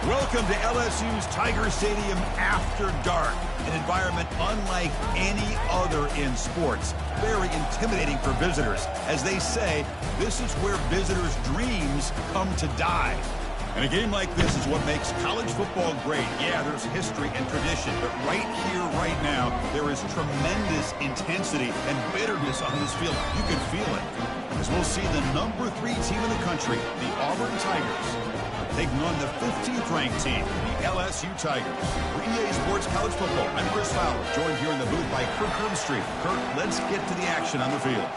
Welcome to LSU's Tiger Stadium after dark, an environment unlike any other in sports. Very intimidating for visitors. As they say, this is where visitors' dreams come to die. And a game like this is what makes college football great. Yeah, there's history and tradition, but right here, right now, there is tremendous intensity and bitterness on this field. You can feel it. As we'll see the number 3 team in the country, the Auburn Tigers, taking on the 15th ranked team, the LSU Tigers. For EA Sports College Football, I'm Chris Fowler, joined here in the booth by Kirk Herbstreit. Kirk, let's get to the action on the field.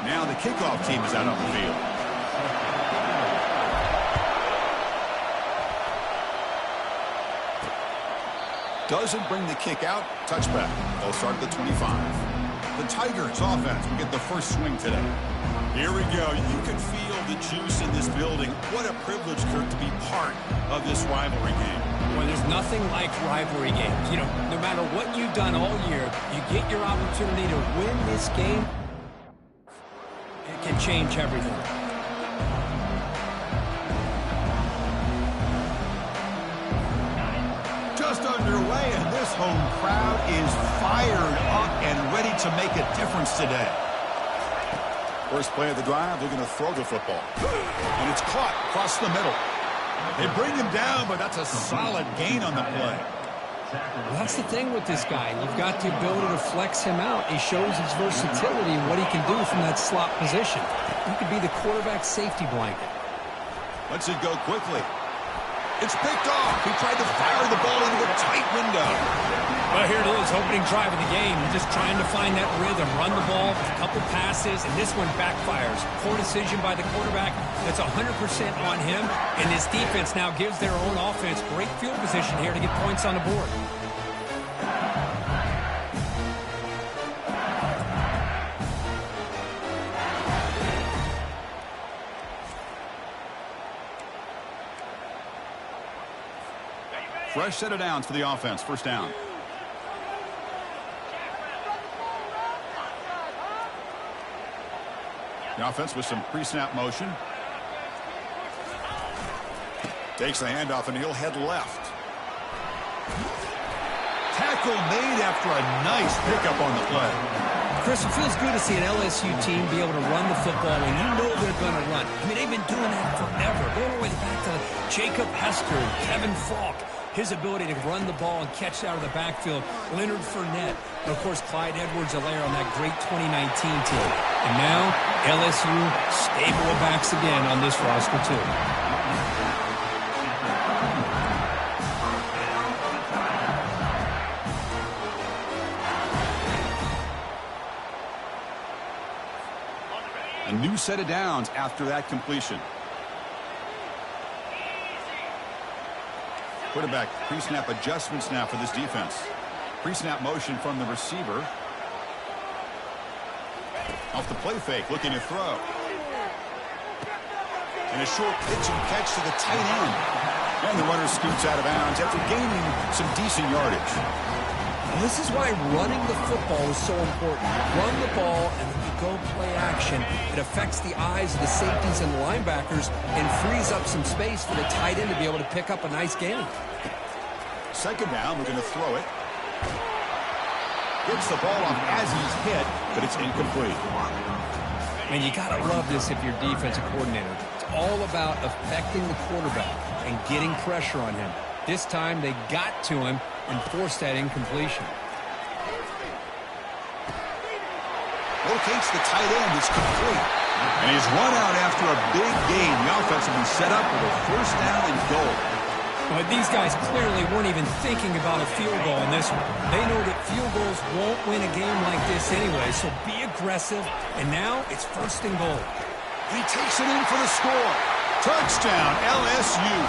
Now the kickoff team is out on the field. Doesn't bring the kick out. Touchback. They'll start at the 25. The Tigers offense will get the first swing today. Here we go. You can feel the juice in this building. What a privilege, Kirk, to be part of this rivalry game. Well, there's nothing like rivalry games. You know, no matter what you've done all year, you get your opportunity to win this game. It can change everything. Just underway, and this home crowd is fired up and ready to make a difference today. First play of the drive, they're going to throw the football. And it's caught across the middle. They bring him down, but that's a solid gain on the play. Well, that's the thing with this guy. You've got the ability to flex him out. He shows his versatility and what he can do from that slot position. He could be the quarterback safety blanket. Lets it go quickly. It's picked off. He tried to fire the ball into a tight window. Well, here it is, opening drive of the game. You're just trying to find that rhythm, run the ball, a couple passes, and this one backfires. Poor decision by the quarterback. That's 100% on him, and this defense now gives their own offense great field position here to get points on the board. Fresh set of downs for the offense. First down. The offense with some pre-snap motion. Takes the handoff and he'll head left. Tackle made after a nice pickup on the play. Chris, it feels good to see an LSU team be able to run the football when you know they're going to run. I mean, they've been doing that forever. Going all the way back to Jacob Hester and Kevin Falk. His ability to run the ball and catch out of the backfield. Leonard Fournette. And, of course, Clyde Edwards-Helaire on that great 2019 team. And now, LSU stable of backs again on this roster, too. A new set of downs after that completion. Quarterback pre-snap adjustments now for this defense. Pre-snap motion from the receiver. Off the play fake, looking to throw. And a short pitch and catch to the tight end. And the runner scoots out of bounds after gaining some decent yardage. And this is why running the football is so important. Run the ball and then you go play action. It affects the eyes of the safeties and the linebackers and frees up some space for the tight end to be able to pick up a nice gain. Second down, we're going to throw it. Gets the ball off as he's hit, but it's incomplete. Man, you got to love this if you're defensive coordinator. It's all about affecting the quarterback and getting pressure on him. This time they got to him and forced that incompletion. Locates the tight end. It's complete. And he's run out after a big gain. The offense will be set up with a first down and goal. But these guys clearly weren't even thinking about a field goal in this one. They know that field goals won't win a game like this anyway, so be aggressive. And now it's first and goal. He takes it in for the score. Touchdown, LSU.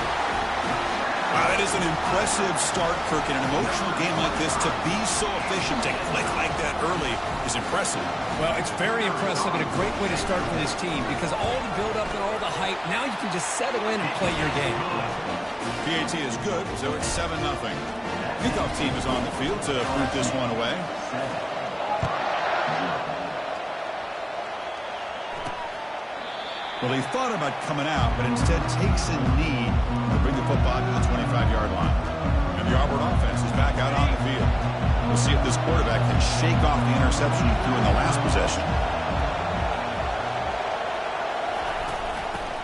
Wow, that is an impressive start, Kirk. In an emotional game like this, to be so efficient, to click like that early is impressive. Well, it's very impressive and a great way to start for this team because all the build-up and all the hype, now you can just settle in and play your game. PAT is good, so it's 7-0. Kickoff team is on the field to root this one away. Well, he thought about coming out, but instead takes a knee to bring the football to the 25-yard line. And the Auburn offense is back out on the field. We'll see if this quarterback can shake off the interception he threw in the last possession.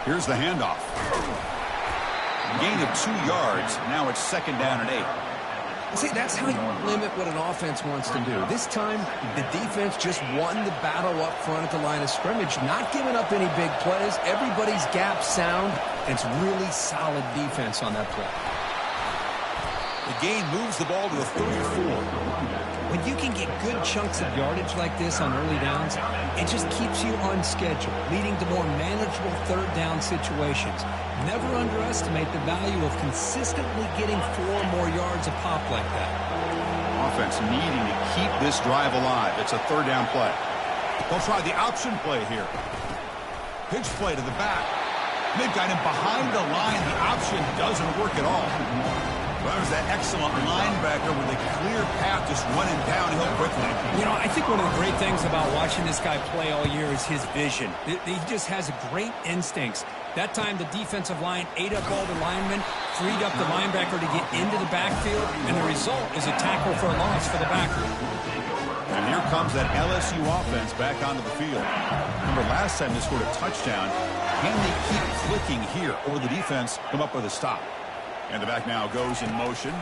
Here's the handoff. Gain of 2 yards. Now it's 2nd down and 8. See, that's how you limit what an offense wants to do. This time, the defense just won the battle up front at the line of scrimmage, not giving up any big plays. Everybody's gap sound. It's really solid defense on that play. The gain moves the ball to the 34. When you can get good chunks of yardage like this on early downs, it just keeps you on schedule, leading to more manageable 3rd down situations. Never underestimate the value of consistently getting 4 more yards a pop like that. Offense needing to keep this drive alive. It's a 3rd down play. They'll try the option play here. Pitch play to the back. They've got him behind the line. The option doesn't work at all. Well, there's that excellent linebacker with a clear path just running downhill quickly. You know, I think one of the great things about watching this guy play all year is his vision. He just has great instincts. That time, the defensive line ate up all the linemen, freed up the linebacker to get into the backfield, and the result is a tackle for a loss for the backer. And here comes that LSU offense back onto the field. Remember, last time they scored a touchdown. Can they keep clicking here, or the defense come up with a stop? And the back now goes in motion.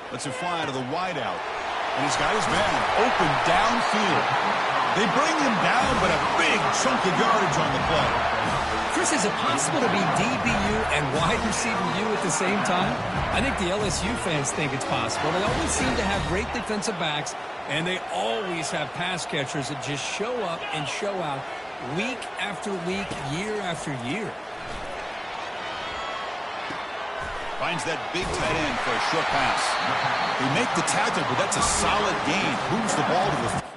Lets him fly out of the wideout. And he's got his man open downfield. They bring him down, but a big chunk of yardage on the play. Chris, is it possible to be DBU and wide receiver U at the same time? I think the LSU fans think it's possible. They always seem to have great defensive backs, and they always have pass catchers that just show up and show out week after week, year after year. Finds that big tight end for a short pass. They make the tackle, but that's a solid gain. Moves the ball to the...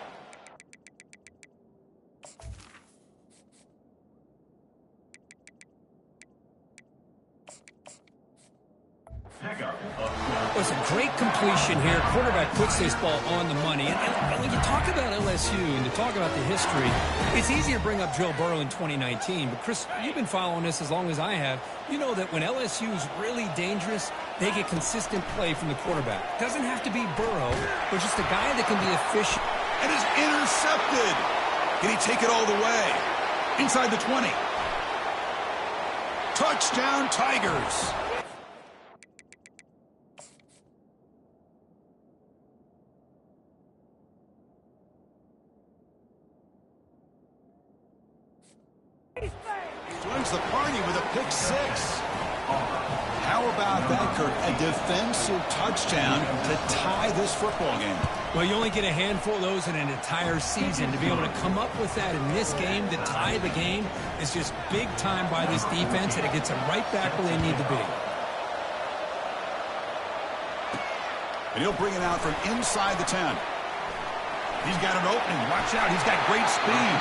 It was a great completion here. Quarterback puts this ball on the money. And when you talk about LSU and you talk about the history, it's easy to bring up Joe Burrow in 2019. But, Chris, you've been following this as long as I have. You know that when LSU is really dangerous, they get consistent play from the quarterback. It doesn't have to be Burrow, but just a guy that can be efficient. And is intercepted. Can he take it all the way? Inside the 20. Touchdown, Tigers. Joins the party with a pick 6. How about that, Kurt? A defensive touchdown to tie this football game. Well, you only get a handful of those in an entire season. To be able to come up with that in this game, to tie the game, is just big time by this defense, and it gets them right back where they need to be. And he'll bring it out from inside the 10. He's got an opening. Watch out. He's got great speed.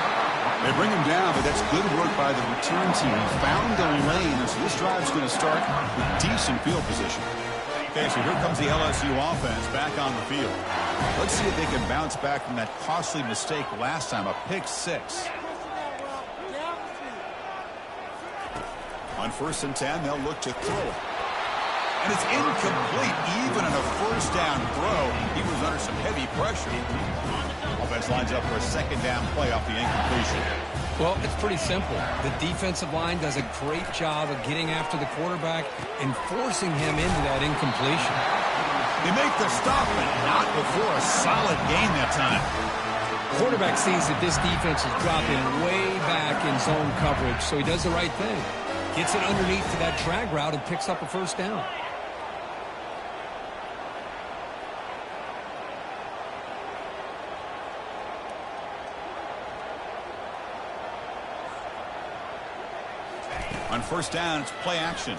They bring him down, but that's good work by the return team. He found the lane, and so this drive's going to start with decent field position. Okay, so here comes the LSU offense back on the field. Let's see if they can bounce back from that costly mistake last time, a pick 6. On 1st and 10, they'll look to throw it. And it's incomplete. Even in a 1st down throw, he was under some heavy pressure. Offense lines up for a 2nd down play off the incompletion. Well, it's pretty simple. The defensive line does a great job of getting after the quarterback and forcing him into that incompletion. They make the stop, but not before a solid gain that time. Quarterback sees that this defense is dropping way back in zone coverage, so he does the right thing. Gets it underneath to that drag route and picks up a 1st down. On 1st down, it's play action.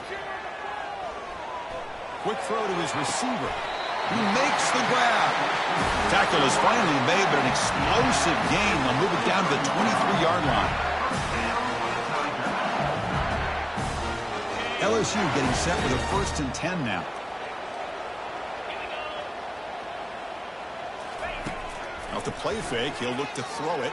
Quick throw to his receiver. He makes the grab. Tackle is finally made, but an explosive gain. They'll move it down to the 23-yard line. LSU getting set with a 1st and 10 now. Off the play fake, he'll look to throw it.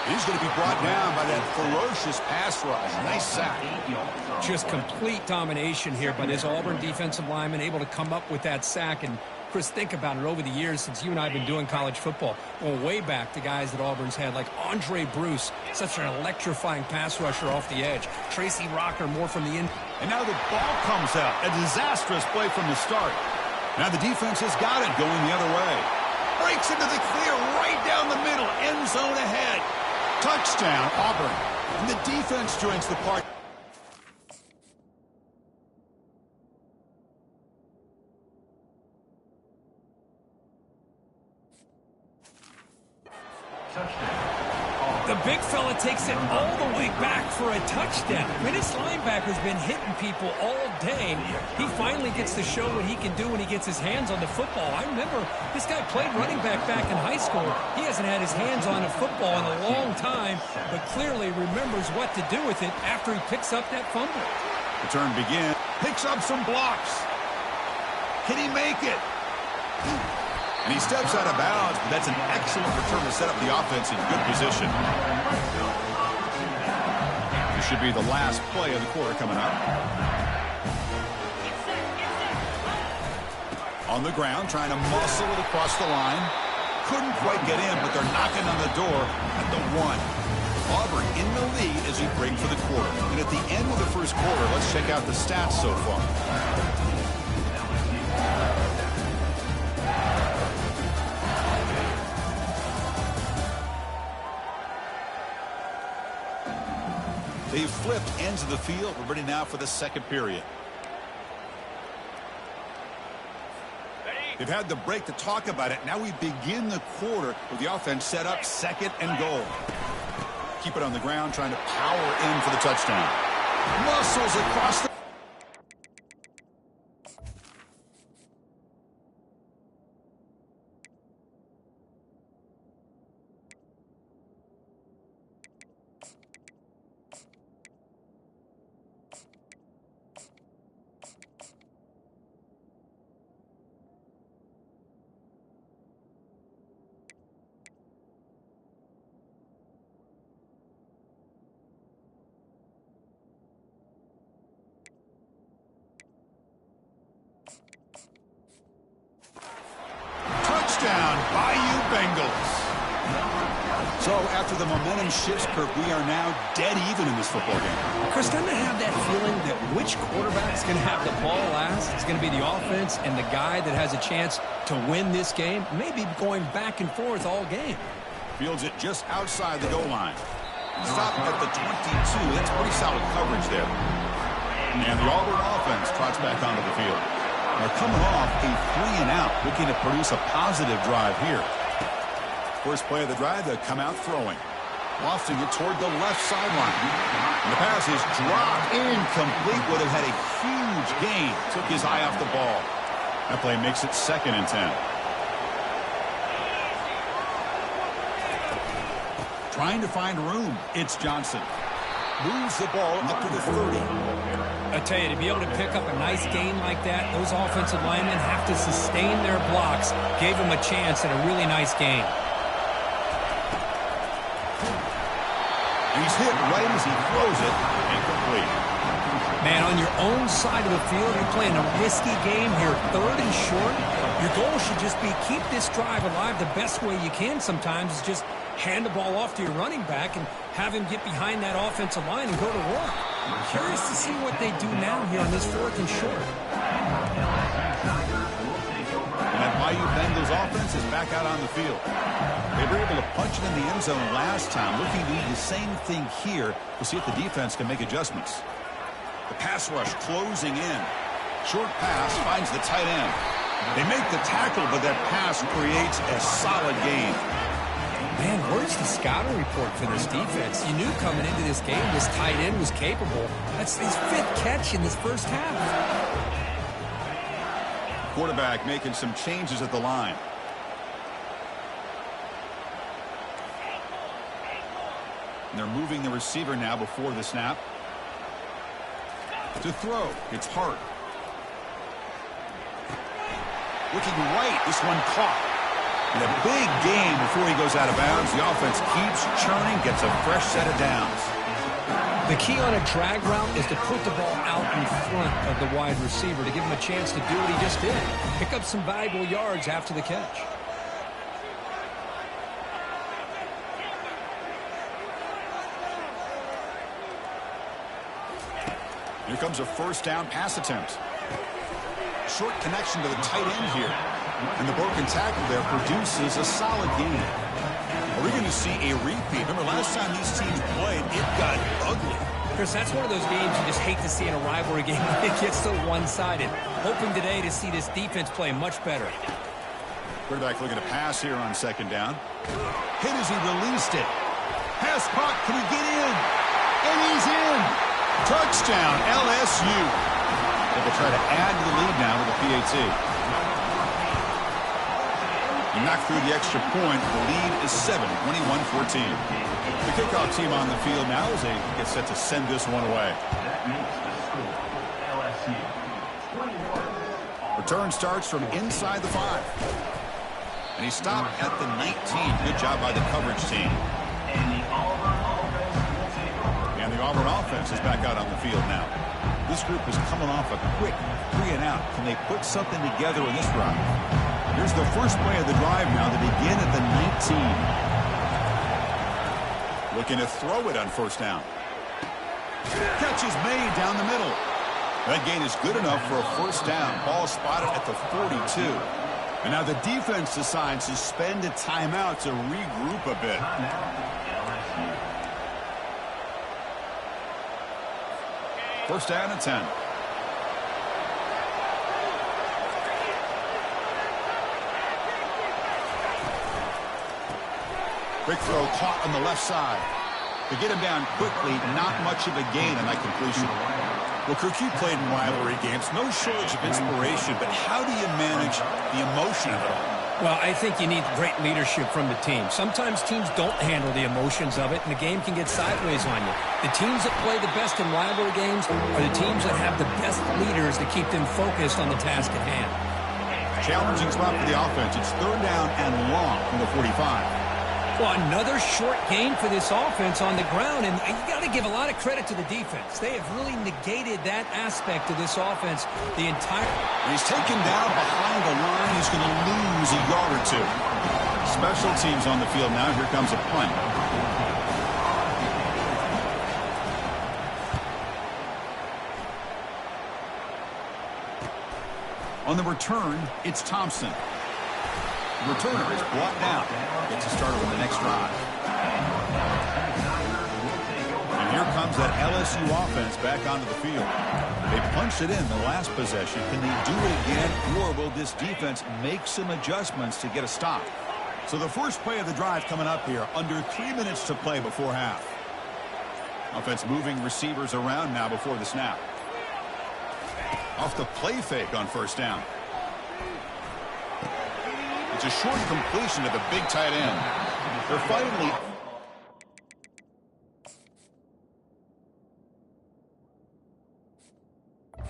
He's going to be brought down by that ferocious pass rush. Nice sack. Just complete domination here by this Auburn defensive lineman, able to come up with that sack. And Chris, think about it, over the years since you and I have been doing college football, going way back to guys that Auburn's had, like Andre Bruce, such an electrifying pass rusher off the edge. Tracy Rocker, more from the in. And now the ball comes out. A disastrous play from the start. Now the defense has got it going the other way. Breaks into the clear right down the middle. End zone ahead. Touchdown, Auburn. And the defense joins the party. The big fella takes it all the way back for a touchdown. I mean, this linebacker's been hitting people all day. He finally gets to show what he can do when he gets his hands on the football. I remember this guy played running back in high school. He hasn't had his hands on a football in a long time, but clearly remembers what to do with it after he picks up that fumble. The turn begins. Picks up some blocks. Can he make it? And he steps out of bounds, but that's an excellent return to set up the offense in good position. This should be the last play of the quarter coming up. On the ground, trying to muscle it across the line. Couldn't quite get in, but they're knocking on the door at the 1. Auburn in the lead as we break for the quarter. And at the end of the first quarter, let's check out the stats so far. They've flipped ends of the field. We're ready now for the second period. They've had the break to talk about it. Now we begin the quarter with the offense set up, second and goal. Keep it on the ground, trying to power in for the touchdown. Muscles across the... Touchdown, Bayou Bengals. So after the momentum shifts, Kirk, we are now dead even in this football game. Chris, doesn't it have that feeling that which quarterback's going to have the ball last? It's going to be the offense, and the guy that has a chance to win this game may be going back and forth all game. Fields it just outside the goal line. Stop at the 22. That's pretty solid coverage there. And the Auburn offense trots back onto the field. They're coming off a 3-and-out, looking to produce a positive drive here. First play of the drive, they'll come out throwing. Lofting it toward the left sideline. And the pass is dropped incomplete. Would have had a huge gain. Took his eye off the ball. That play makes it 2nd and 10. Trying to find room. It's Johnson. Moves the ball up to the 30. I tell you, to be able to pick up a nice gain like that, those offensive linemen have to sustain their blocks. Gave him a chance at a really nice gain. He's hit right as he throws it. Incomplete. Man, on your own side of the field, you're playing a risky game here, 3rd and short. Your goal should just be keep this drive alive the best way you can sometimes is just hand the ball off to your running back and have him get behind that offensive line and go to work. I'm curious to see what they do now here on this 4th and short. And that Bayou Bengals offense is back out on the field. They were able to punch it in the end zone last time. Looking to do the same thing here to see if the defense can make adjustments. The pass rush closing in. Short pass finds the tight end. They make the tackle, but that pass creates a solid gain. Man, where's the scouting report for this defense? You knew coming into this game this tight end was capable. That's his 5th catch in this first half. Quarterback making some changes at the line. And they're moving the receiver now before the snap. To throw, it's Hart. Looking right, this one caught. And a big gain before he goes out of bounds. The offense keeps churning, gets a fresh set of downs. The key on a drag route is to put the ball out in front of the wide receiver to give him a chance to do what he just did. Pick up some valuable yards after the catch. Here comes a first down pass attempt. Short connection to the tight end here. And the broken tackle there produces a solid gain. Are we going to see a repeat? Remember, last time these teams played, it got ugly. Chris, that's one of those games you just hate to see in a rivalry game when it gets so one-sided. Hoping today to see this defense play much better. Quarterback looking to pass here on second down. Hit as he released it. Pass caught. Can he get in? And he's in. Touchdown, LSU. They will try to add to the lead now with the PAT. You knock through the extra point. The lead is 7, 21-14. The kickoff team on the field now as they get set to send this one away. Return starts from inside the 5. And he stopped at the 19. Good job by the coverage team. And the Auburn offense is back out on the field now. This group is coming off a quick 3-and-out. Can they put something together in this drive? Here's the first play of the drive now. They begin at the 19. Looking to throw it on first down. Catch is made down the middle. That gain is good enough for a first down. Ball spotted at the 42. And now the defense decides to spend a timeout to regroup a bit. First down and 10. Quick throw caught on the left side. To get him down quickly, not much of a gain on that completion. Well, Kirk, you played in rivalry games. No shortage of inspiration, but how do you manage the emotion of it all? Well, I think you need great leadership from the team. Sometimes teams don't handle the emotions of it, and the game can get sideways on you. The teams that play the best in rivalry games are the teams that have the best leaders to keep them focused on the task at hand. Challenging spot for the offense. It's third down and long from the 45. Well, another short gain for this offense on the ground, and you got to give a lot of credit to the defense. They have really negated that aspect of this offense the entire... He's taken down behind the line. He's going to lose a yard or two. Special teams on the field now. Here comes a punt. On the return, it's Thompson. The returner is brought down. Gets us started with the next drive. And here comes that LSU offense back onto the field. They punched it in the last possession. Can they do it again, or will this defense make some adjustments to get a stop? So the first play of the drive coming up here. Under 3 minutes to play before half. Offense moving receivers around now before the snap. Off the play fake on first down. It's a short completion to the big tight end. They're finally...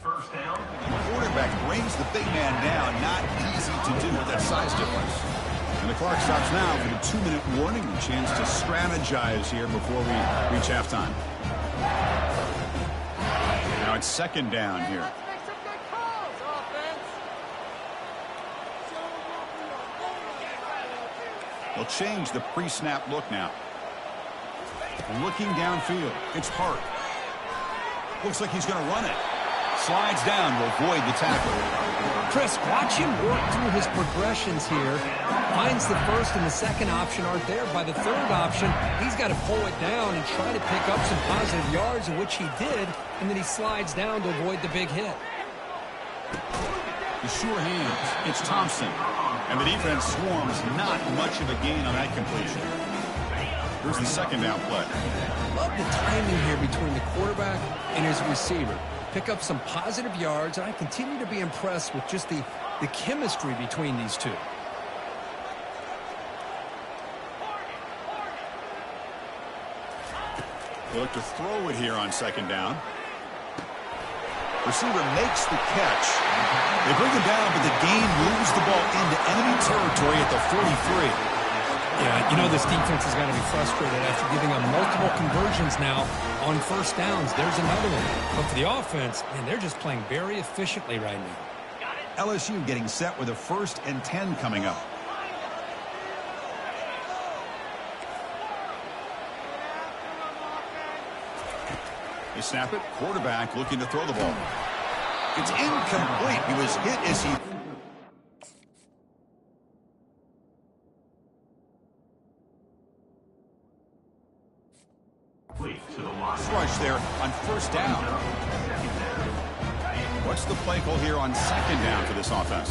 First down. The quarterback brings the big man down. Not easy to do with that size difference. And the clock stops now for the 2-minute warning. A chance to strategize here before we reach halftime. Now it's second down here. They'll change the pre-snap look now. Looking downfield. It's Hart. Looks like he's going to run it. Slides down to avoid the tackle. Chris, watch him work through his progressions here. Finds the first and the second option aren't there. By the third option, he's got to pull it down and try to pick up some positive yards, in which he did, and then he slides down to avoid the big hit. The sure hands. It's Thompson. And the defense swarms. Not much of a gain on that completion. Here's the second down play. Love the timing here between the quarterback and his receiver. Pick up some positive yards, and I continue to be impressed with just the chemistry between these two. They look to throw it here on second down. Receiver makes the catch. They bring him down, but the gain moves the ball into enemy territory at the 43. Yeah, you know this defense has got to be frustrated after giving them multiple conversions now on first downs. There's another one. But for the offense, man, they're just playing very efficiently right now. LSU getting set with a 1st and 10 coming up. They snap it. Quarterback looking to throw the ball. It's incomplete. He was hit as he... rush there on 1st down. What's the play call here on 2nd down for this offense?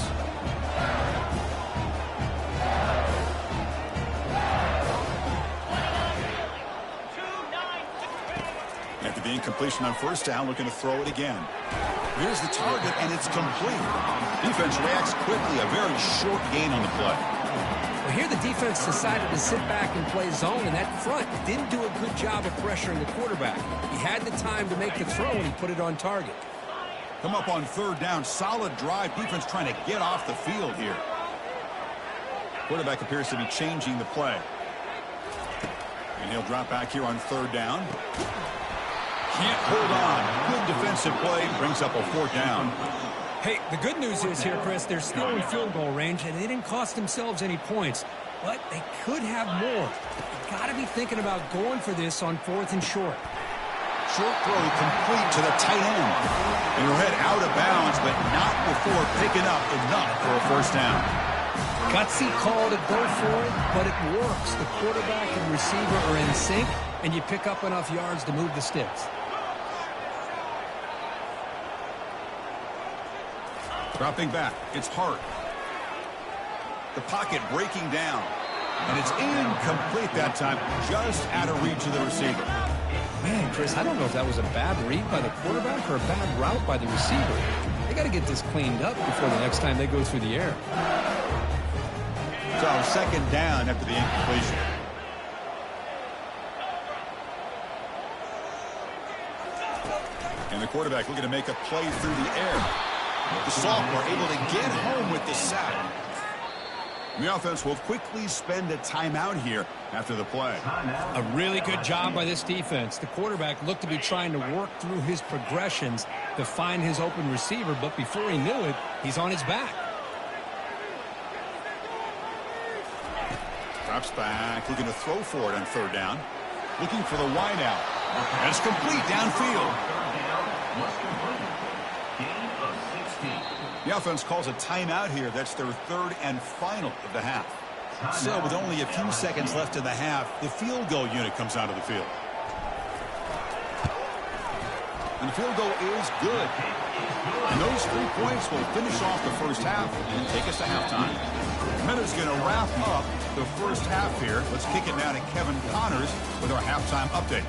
After the incompletion on 1st down, looking to throw it again. Here's the target, and it's complete. Defense reacts quickly. A very short gain on the play. Well, here the defense decided to sit back and play zone, and that front didn't do a good job of pressuring the quarterback. He had the time to make the throw, and he put it on target. Come up on 3rd down. Solid drive. Defense trying to get off the field here. Quarterback appears to be changing the play. And he'll drop back here on 3rd down. Can't hold on. Good defensive play. Brings up a 4th down. Hey, the good news is here, Chris, they're still in field goal range, and they didn't cost themselves any points. But they could have more. You've got to be thinking about going for this on 4th and short. Short throw complete to the tight end. And he'll head out of bounds, but not before picking up enough for a 1st down. Gutsy call to go for it, but it works. The quarterback and receiver are in sync, and you pick up enough yards to move the sticks. Dropping back, it's Hart. The pocket breaking down. And it's incomplete that time, just out of reach of the receiver. Man, Chris, I don't know if that was a bad read by the quarterback or a bad route by the receiver. They got to get this cleaned up before the next time they go through the air. So 2nd down after the incompletion. And the quarterback looking to make a play through the air. The sophomore able to get home with the sack. The offense will quickly spend a timeout here after the play. A really good job by this defense. The quarterback looked to be trying to work through his progressions to find his open receiver, but before he knew it, he's on his back. Drops back, looking to throw for it on 3rd down. Looking for the wide out. And it's complete downfield. The offense calls a timeout here. That's their 3rd and final of the half. So with only a few seconds left in the half, the field goal unit comes out of the field. And the field goal is good. And those 3 points will finish off the 1st half and take us to halftime. Minutes going to wrap up the 1st half here. Let's kick it now to Kevin Connors with our halftime update.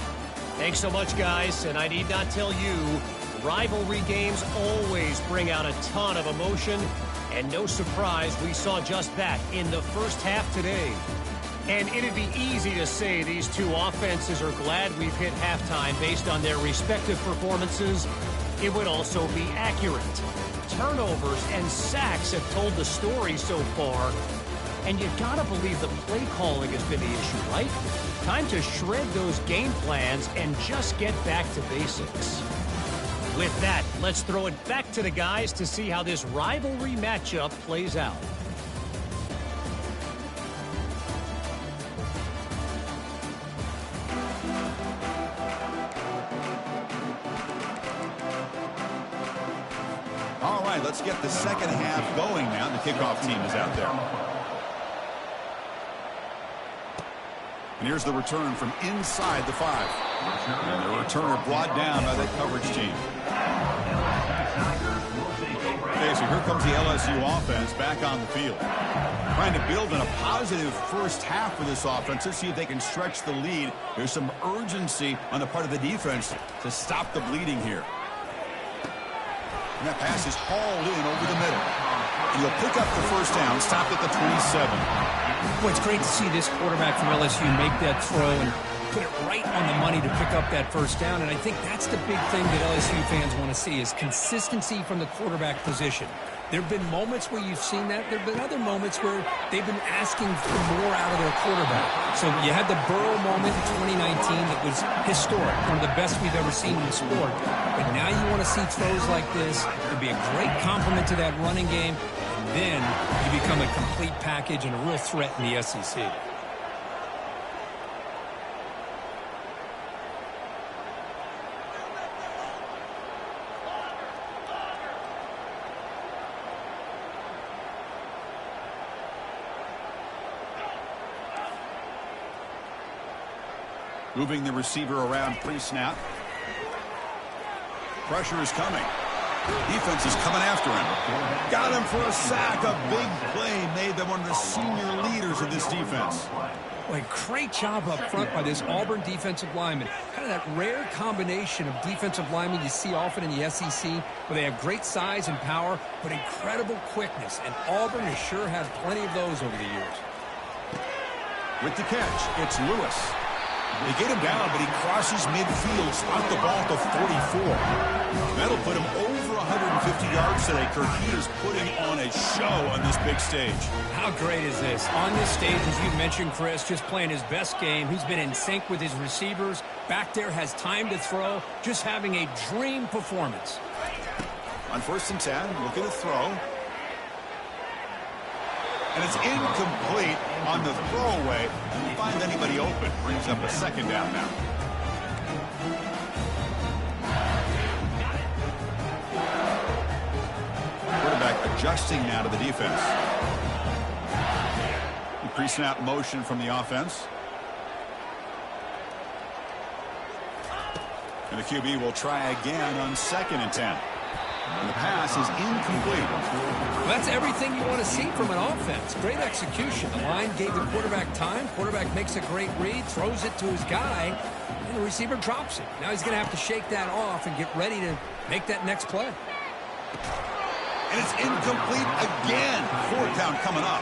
Thanks so much, guys. And I need not tell you, rivalry games always bring out a ton of emotion. And no surprise, we saw just that in the 1st half today. And it'd be easy to say these two offenses are glad we've hit halftime based on their respective performances. It would also be accurate. Turnovers and sacks have told the story so far. And you gotta believe the play calling has been the issue, right? Time to shred those game plans and just get back to basics. With that, let's throw it back to the guys to see how this rivalry matchup plays out. All right, let's get the 2nd half going now. The kickoff team is out there. And here's the return from inside the 5. And the returner brought down by the coverage team. Okay, so here comes the LSU offense back on the field. Trying to build on a positive 1st half for this offense. Let's see if they can stretch the lead. There's some urgency on the part of the defense to stop the bleeding here. And that pass is hauled in over the middle. He'll pick up the 1st down, stopped at the 27. Well, it's great to see this quarterback from LSU make that throw and put it right on the money to pick up that first down, and I think that's the big thing that LSU fans want to see is consistency from the quarterback position. There have been moments where you've seen that. There have been other moments where they've been asking for more out of their quarterback. So you had the Burrow moment in 2019 that was historic, one of the best we've ever seen in the sport. But now you want to see throws like this. It'd be a great compliment to that running game. And then you become a complete package and a real threat in the SEC. Moving the receiver around pre-snap. Pressure is coming. Defense is coming after him. Got him for a sack. A big play made them one of the senior leaders of this defense. Boy, great job up front by this Auburn defensive lineman. Kind of that rare combination of defensive linemen you see often in the SEC, where they have great size and power, but incredible quickness. And Auburn has sure had plenty of those over the years. With the catch, it's Lewis. They get him down, but he crosses midfield, spot the ball to 44. That'll put him over 150 yards today. Kirk, he is putting on a show on this big stage. How great is this? On this stage, as you mentioned, Chris, just playing his best game. He's been in sync with his receivers. Back there, has time to throw. Just having a dream performance. On 1st and 10, look at the throw. And it's incomplete on the throwaway. Didn't find anybody open. Brings up a 2nd down now. Quarterback adjusting now to the defense. Pre-snap motion from the offense. And the QB will try again on 2nd and 10. And the pass is incomplete. Well, that's everything you want to see from an offense. Great execution. The line gave the quarterback time. Quarterback makes a great read, throws it to his guy, and the receiver drops it. Now he's going to have to shake that off and get ready to make that next play. And it's incomplete again. 4th down coming up.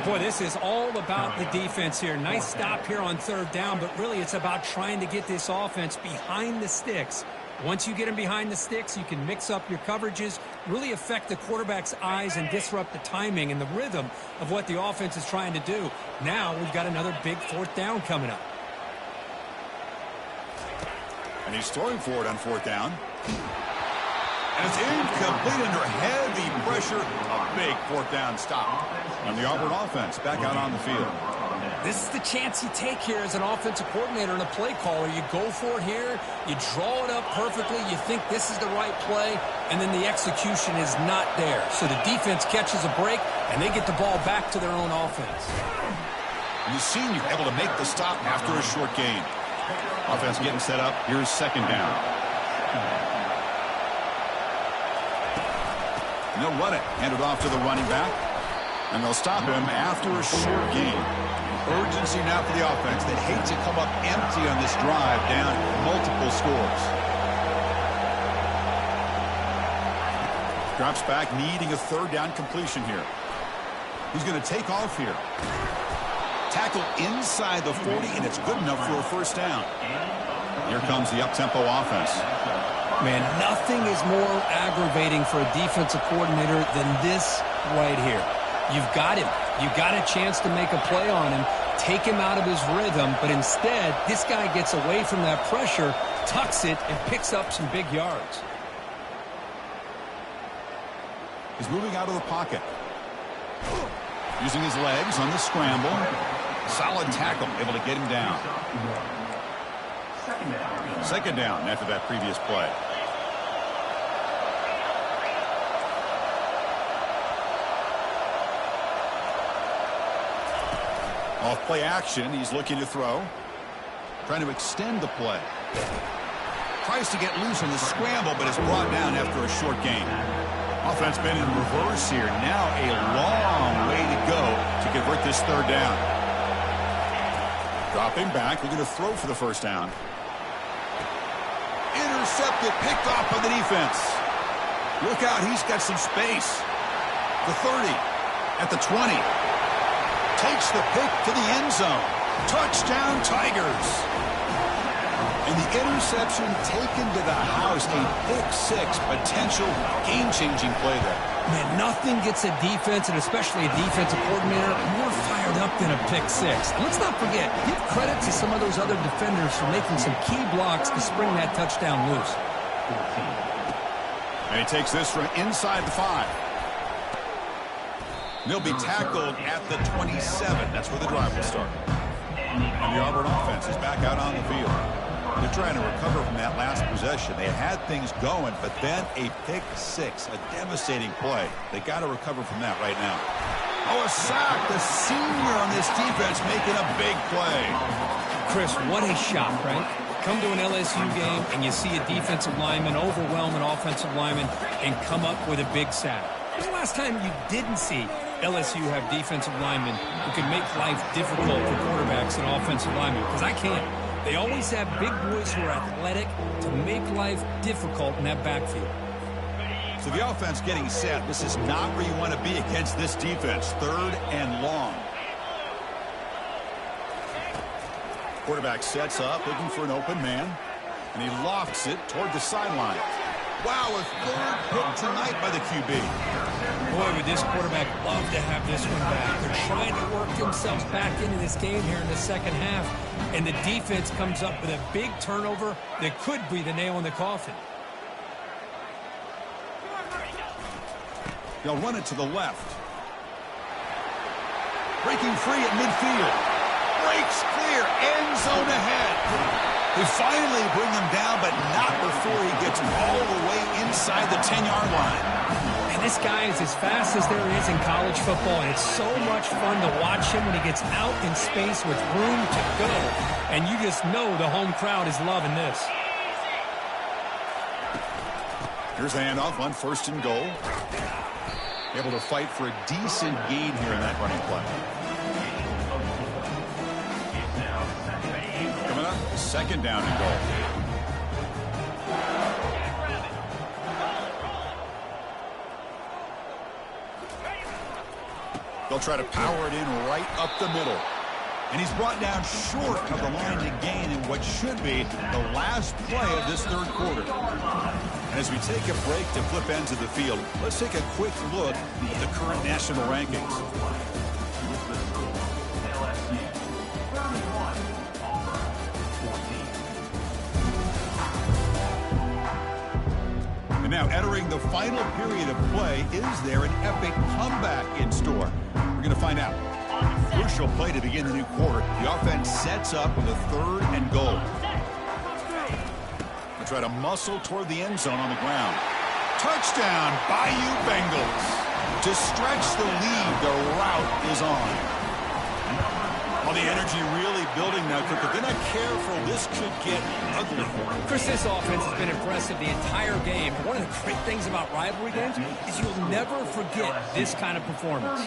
Boy, this is all about the defense here. Nice stop here on 3rd down, but really it's about trying to get this offense behind the sticks. Once you get them behind the sticks, you can mix up your coverages, really affect the quarterback's eyes and disrupt the timing and the rhythm of what the offense is trying to do. Now we've got another big 4th down coming up. And he's throwing for it on 4th down. And it's incomplete under heavy pressure. A big 4th down stop. And the Auburn offense back out on the field. This is the chance you take here as an offensive coordinator and a play caller. You go for it here, you draw it up perfectly, you think this is the right play, and then the execution is not there. So the defense catches a break, and they get the ball back to their own offense. You've seen you're able to make the stop after a short gain. Offense getting set up. Here's 2nd down. And they'll run it. Hand it off to the running back. And they'll stop him after a short gain. Urgency now for the offense. They hate to come up empty on this drive, down multiple scores. Drops back, needing a 3rd down completion here. He's going to take off here. Tackle inside the 40, and it's good enough for a 1st down. Here comes the up-tempo offense. Man, nothing is more aggravating for a defensive coordinator than this right here. You've got him. You've got a chance to make a play on him, take him out of his rhythm, but instead, this guy gets away from that pressure, tucks it, and picks up some big yards. He's moving out of the pocket. Using his legs on the scramble. Solid tackle, able to get him down. 2nd down after that previous play. Off play action, he's looking to throw. Trying to extend the play. Tries to get loose on the scramble, but is brought down after a short gain. Offense been in reverse here. Now a long way to go to convert this 3rd down. Dropping back, looking to throw for the 1st down. Intercepted, picked off by the defense. Look out, he's got some space. The 30, at the 20. Takes the pick to the end zone. Touchdown, Tigers. And the interception taken to the house, a pick six, potential game-changing play there. Man, nothing gets a defense, and especially a defensive coordinator, more fired up than a pick six. And let's not forget, give credit to some of those other defenders for making some key blocks to spring that touchdown loose. And he takes this from inside the 5. They'll be tackled at the 27. That's where the drive will start. And the Auburn offense is back out on the field. They're trying to recover from that last possession. They had things going, but then a pick six, a devastating play. They got to recover from that right now. Oh, a sack. The senior on this defense making a big play. Chris, what a shot, right? Come to an LSU game and you see a defensive lineman overwhelm an offensive lineman and come up with a big sack. When's the last time you didn't see LSU have defensive linemen who can make life difficult for quarterbacks and offensive linemen? Because I can't. They always have big boys who are athletic to make life difficult in that backfield. So the offense getting set. This is not where you want to be against this defense. 3rd and long. Quarterback sets up, looking for an open man. And he lofts it toward the sideline. Wow, a 3rd pick tonight by the QB. Boy, would this quarterback love to have this one back. They're trying to work themselves back into this game here in the second half. And the defense comes up with a big turnover that could be the nail in the coffin. They'll run it to the left. Breaking free at midfield. Breaks clear. End zone ahead. They finally bring him down, but not before he gets all the way inside the 10-yard line. And this guy is as fast as there is in college football, and it's so much fun to watch him when he gets out in space with room to go. And you just know the home crowd is loving this. Here's the handoff on 1st and goal. Able to fight for a decent gain here in that running play. Coming up, 2nd down and goal. They'll try to power it in right up the middle. And he's brought down short of the line to gain in what should be the last play of this 3rd quarter. And as we take a break to flip ends of the field, let's take a quick look at the current national rankings. And now entering the final period of play, is there an epic comeback in store? We're going to find out. Crucial play to begin the new quarter. The offense sets up with a 3rd and goal. They try to muscle toward the end zone on the ground. Touchdown, Bayou Bengals. To stretch the lead, the route is on. Well, the energy really building now, Cook. If they're not careful, this could get ugly. Chris, this offense has been impressive the entire game. One of the great things about rivalry games is you'll never forget this kind of performance.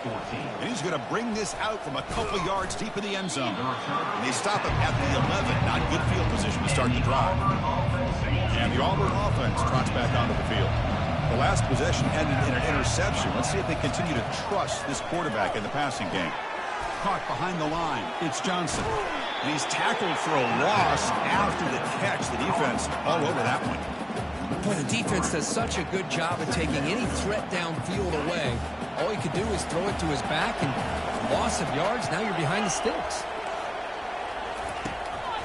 And he's going to bring this out from a couple yards deep in the end zone. And they stop him at the 11. Not good field position to start the drive. And the Auburn offense trots back onto the field. The last possession ended in an interception. Let's see if they continue to trust this quarterback in the passing game. Caught behind the line. It's Johnson. And he's tackled for a loss after the catch. The defense all over that one. Boy, the defense does such a good job of taking any threat downfield away. All he could do is throw it to his back, and loss of yards, now you're behind the sticks.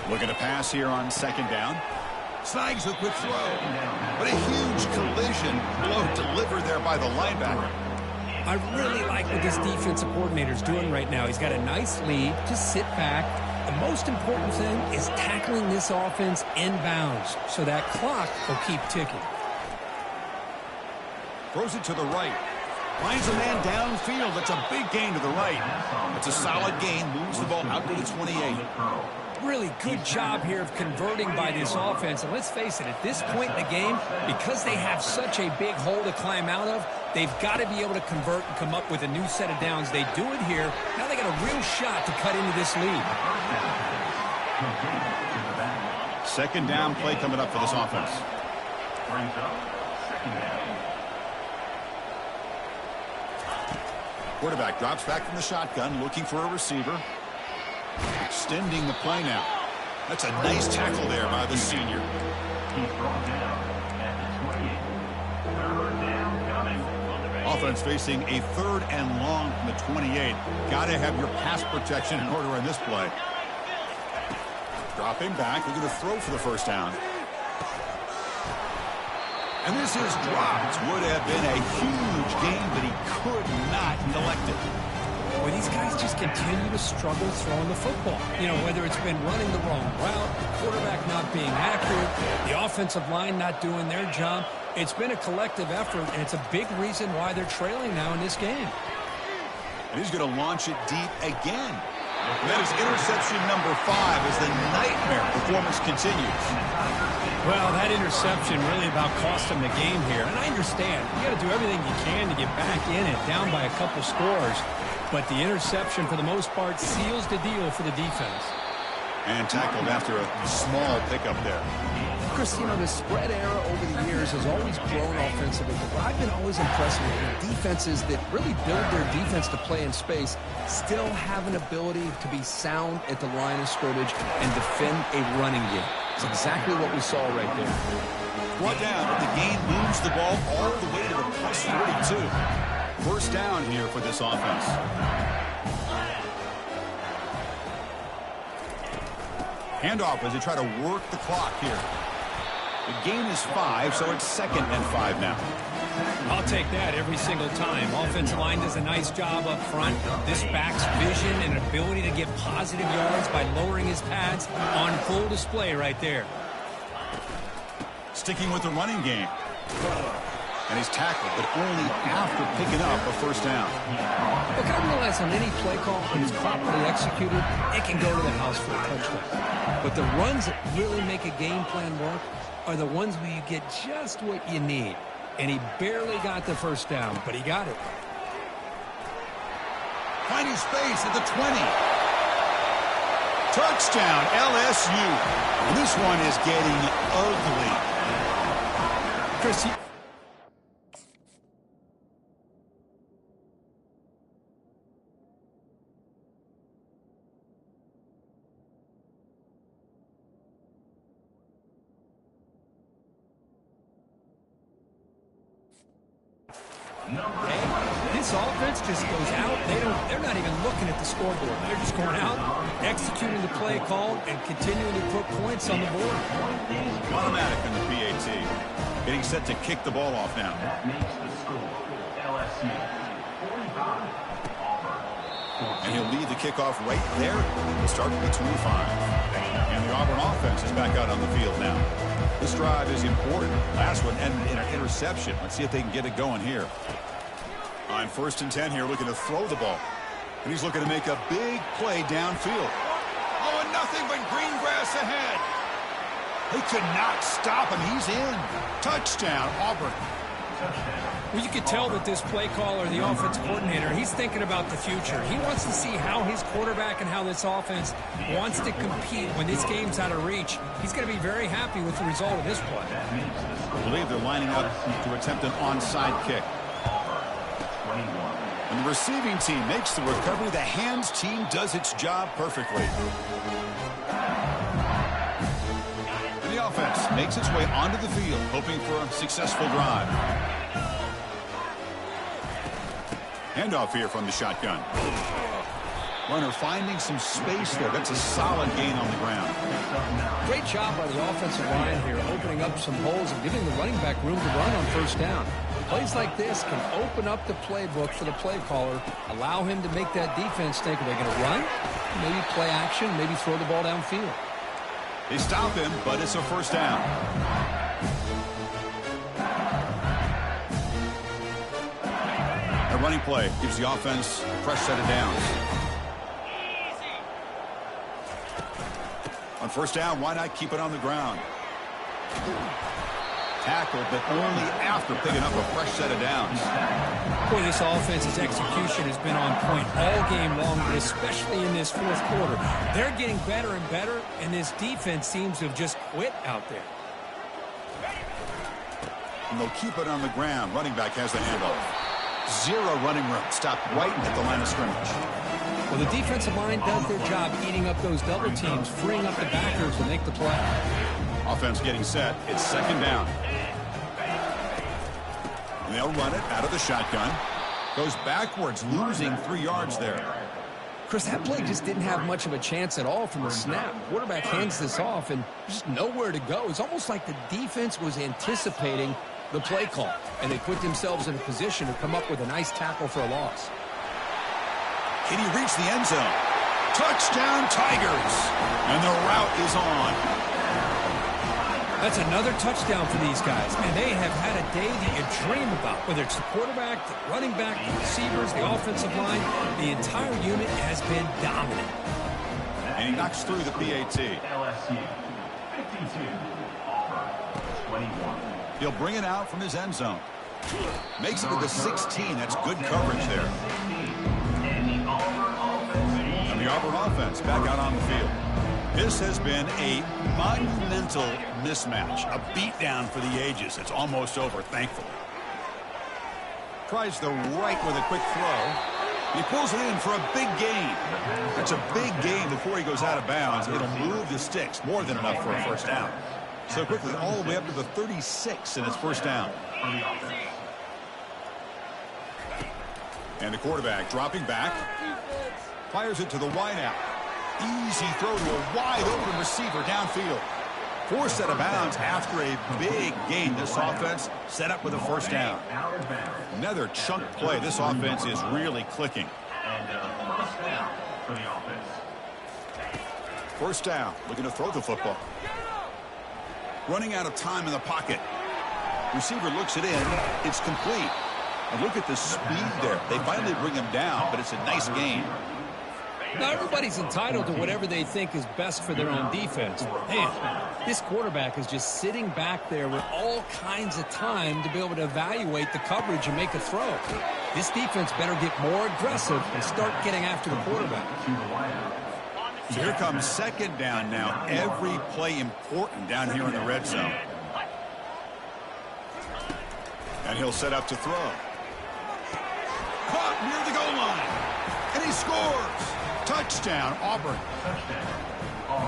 Looking to pass here on 2nd down. Snags a quick throw. But a huge collision blow delivered there by the linebacker. I really like what this defensive coordinator's doing right now. He's got a nice lead. Just sit back. The most important thing is tackling this offense inbounds so that clock will keep ticking. Throws it to the right. Finds a man downfield. That's a big gain to the right. It's a solid gain. Moves the ball out to the 28. Really good job here of converting by this offense. And let's face it, at this point in the game, because they have such a big hole to climb out of, they've got to be able to convert and come up with a new set of downs. They do it here. Now they got a real shot to cut into this lead. 2nd down play coming up for this offense. Quarterback drops back from the shotgun, looking for a receiver. Extending the play now. That's a nice tackle there by the senior. He's brought down at the 28. Third down coming. Offense facing a 3rd and long from the 28. Got to have your pass protection in order in this play. Dropping back. They're going to throw for the first down. And this is dropped. Would have been a huge game, but he could not collect it. Well, these guys just continue to struggle throwing the football. You know, whether it's been running the wrong route, quarterback not being accurate, the offensive line not doing their job. It's been a collective effort, and it's a big reason why they're trailing now in this game. And he's going to launch it deep again. And that is interception number 5 as the nightmare performance continues. Well, that interception really about cost him the game here. And I understand. You got to do everything you can to get back in it, down by a couple scores. But the interception, for the most part, seals the deal for the defense. And tackled after a small pickup there. Chris, you know, the spread era over the years has always grown offensively. But I've been always impressed with defenses that really build their defense to play in space, still have an ability to be sound at the line of scrimmage and defend a running game. It's exactly what we saw right there. Brought down, but the game moves the ball all the way to the plus 42. First down here for this offense. Handoff as they try to work the clock here. The game is 5, so it's 2nd and 5 now. I'll take that every single time. Offensive line does a nice job up front. This back's vision and ability to get positive yards by lowering his pads on full display right there. Sticking with the running game. And he's tackled, but only after picking up a first down. Look, I realize on any play call, when it's properly executed, it can go to the house for a touchdown. But the runs that really make a game plan work are the ones where you get just what you need. And he barely got the first down, but he got it. Finding space at the 20. Touchdown, LSU. And this one is getting ugly. Chris, this offense just goes out. They're not even looking at the scoreboard. They're just going out, executing the play call, and continuing to put points on the board. Automatic in the PAT. Getting set to kick the ball off now. That makes the score LSU 45, Auburn. And he'll lead the kickoff right there. We'll start with the 25. And the Auburn offense is back out on the field now. This drive is important. Last one ended in an interception. Let's see if they can get it going here. On 1st and 10 here, looking to throw the ball. And he's looking to make a big play downfield. Oh, and nothing but green grass ahead. They could not stop him. He's in. Touchdown, Auburn. Well, you could tell that this play caller, the offense coordinator, he's thinking about the future. He wants to see how his quarterback and how this offense wants to compete when this game's out of reach. He's going to be very happy with the result of this play. I believe they're lining up to attempt an onside kick. When the receiving team makes the recovery, the hands team does its job perfectly. And the offense makes its way onto the field, hoping for a successful drive. Handoff here from the shotgun. Runner finding some space there. That's a solid gain on the ground. Great job by the offensive line here, opening up some holes and giving the running back room to run on first down. Plays like this can open up the playbook for the play caller, allow him to make that defense think, are they going to run? Maybe play action, maybe throw the ball downfield. They stop him, but it's a first down. A running play gives the offense a fresh set of downs. On first down, why not keep it on the ground? Tackled, but only after picking up a fresh set of downs. Boy, this offense's execution has been on point all game long, but especially in this fourth quarter. They're getting better and better, and this defense seems to have just quit out there. And they'll keep it on the ground. Running back has the handoff. Zero running room. Stopped right at the line of scrimmage. Well, the defensive line does their job eating up those double teams, freeing up the backers to make the play. Offense getting set. It's second down. And they'll run it out of the shotgun. Goes backwards, losing 3 yards there. Chris, that play just didn't have much of a chance at all from the snap. Quarterback hands this off, and just nowhere to go. It's almost like the defense was anticipating the play call, and they put themselves in a position to come up with a nice tackle for a loss. Can he reach the end zone? Touchdown, Tigers! And the route is on. That's another touchdown for these guys, and they have had a day that you dream about. Whether it's the quarterback, the running back, the receivers, the offensive line, the entire unit has been dominant. And he knocks through the PAT. LSU 52, Auburn 21. He'll bring it out from his end zone. Makes it to the 16. That's good coverage there. And the Auburn offense back out on the field. This has been a monumental mismatch. A beatdown for the ages. It's almost over, thankfully. Tries the right with a quick throw. He pulls it in for a big gain. That's a big gain before he goes out of bounds. It'll move the sticks. More than enough for a first down. So quickly, all the way up to the 36, and it's first down. And the quarterback dropping back. Fires it to the wideout. Easy throw to a wide-open receiver downfield. Forced out of bounds after a big gain. This offense set up with a first down. Another chunk play. This offense is really clicking. And first down for the offense. First down. Looking to throw the football. Running out of time in the pocket. Receiver looks it in. It's complete. And look at the speed there. They finally bring him down, but it's a nice gain. Now, everybody's entitled to whatever they think is best for their own defense. Man, this quarterback is just sitting back there with all kinds of time to be able to evaluate the coverage and make a throw. This defense better get more aggressive and start getting after the quarterback. So here comes second down now. Every play important down here in the red zone. And he'll set up to throw. Caught near the goal line. And he scores. Touchdown, Auburn.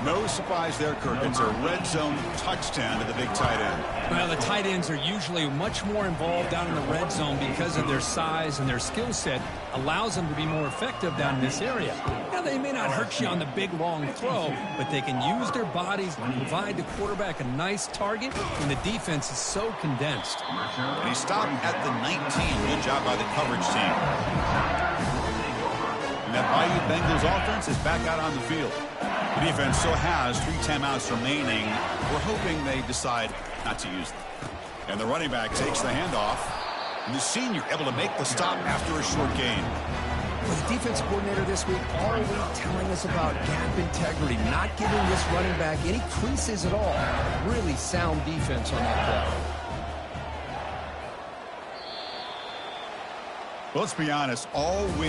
No surprise there, Kirk. It's a red zone touchdown to the big tight end. Well, the tight ends are usually much more involved down in the red zone because of their size, and their skill set allows them to be more effective down in this area. Now, they may not hurt you on the big, long throw, but they can use their bodies and provide the quarterback a nice target when the defense is so condensed. And he stopped at the 19. Good job by the coverage team. And that Bayou Bengals offense is back out on the field. The defense still has 3 timeouts remaining. We're hoping they decide not to use them. And the running back takes the handoff. And the senior able to make the stop after a short gain. Well, the defense coordinator this week all week telling us about gap integrity, not giving this running back any creases at all. Really sound defense on that play. Well, let's be honest, all wins.